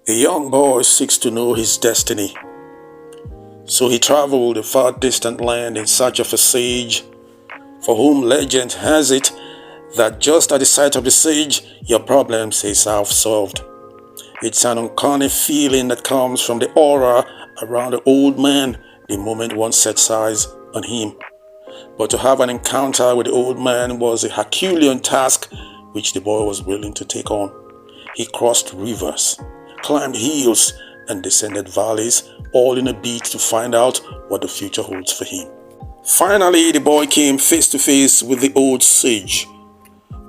A young boy seeks to know his destiny, so he traveled a far distant land in search of a sage, for whom legend has it that just at the sight of the sage, your problems is half solved. It's an uncanny feeling that comes from the aura around the old man the moment one sets eyes on him. But to have an encounter with the old man was a Herculean task which the boy was willing to take on. He crossed rivers, climbed hills, and descended valleys, all in a bid to find out what the future holds for him. Finally, the boy came face to face with the old sage.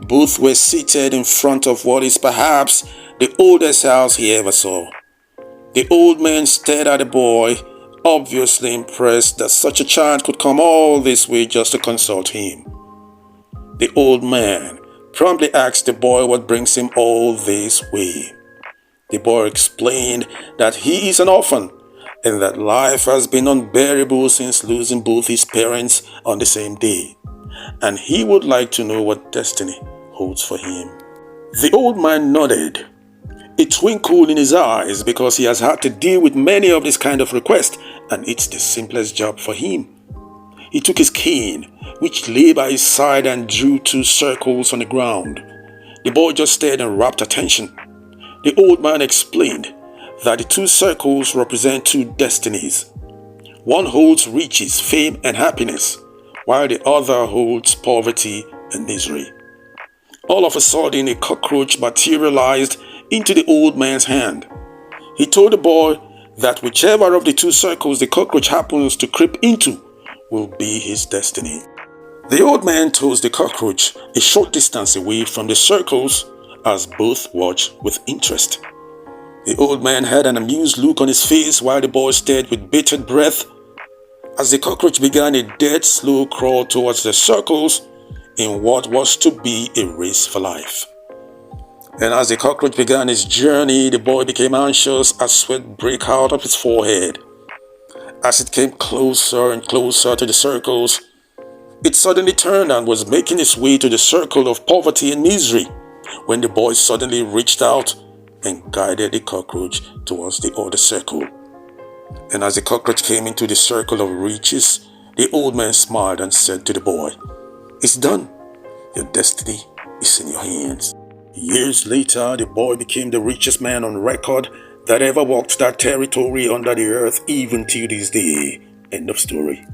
Both were seated in front of what is perhaps the oldest house he ever saw. The old man stared at the boy, obviously impressed that such a child could come all this way just to consult him. The old man promptly asked the boy what brings him all this way. The boy explained that he is an orphan and that life has been unbearable since losing both his parents on the same day, and he would like to know what destiny holds for him. The old man nodded, a twinkle in his eyes because he has had to deal with many of this kind of requests, and it's the simplest job for him. He took his cane, which lay by his side, and drew 2 circles on the ground. The boy just stared in rapt attention. The old man explained that the 2 circles represent 2 destinies. One holds riches, fame, and happiness, while the other holds poverty and misery. All of a sudden, a cockroach materialized into the old man's hand. He told the boy that whichever of the 2 circles the cockroach happens to creep into will be his destiny. The old man tossed the cockroach a short distance away from the circles as both watched with interest. The old man had an amused look on his face while the boy stared with bated breath as the cockroach began a dead slow crawl towards the circles in what was to be a race for life. And as the cockroach began its journey, the boy became anxious as sweat broke out of his forehead. As it came closer and closer to the circles, it suddenly turned and was making its way to the circle of poverty and misery when the boy suddenly reached out and guided the cockroach towards the other circle. And as the cockroach came into the circle of riches, the old man smiled and said to the boy, "It's done. Your destiny is in your hands." Years later, the boy became the richest man on record that ever walked that territory under the earth, even till this day. End of story.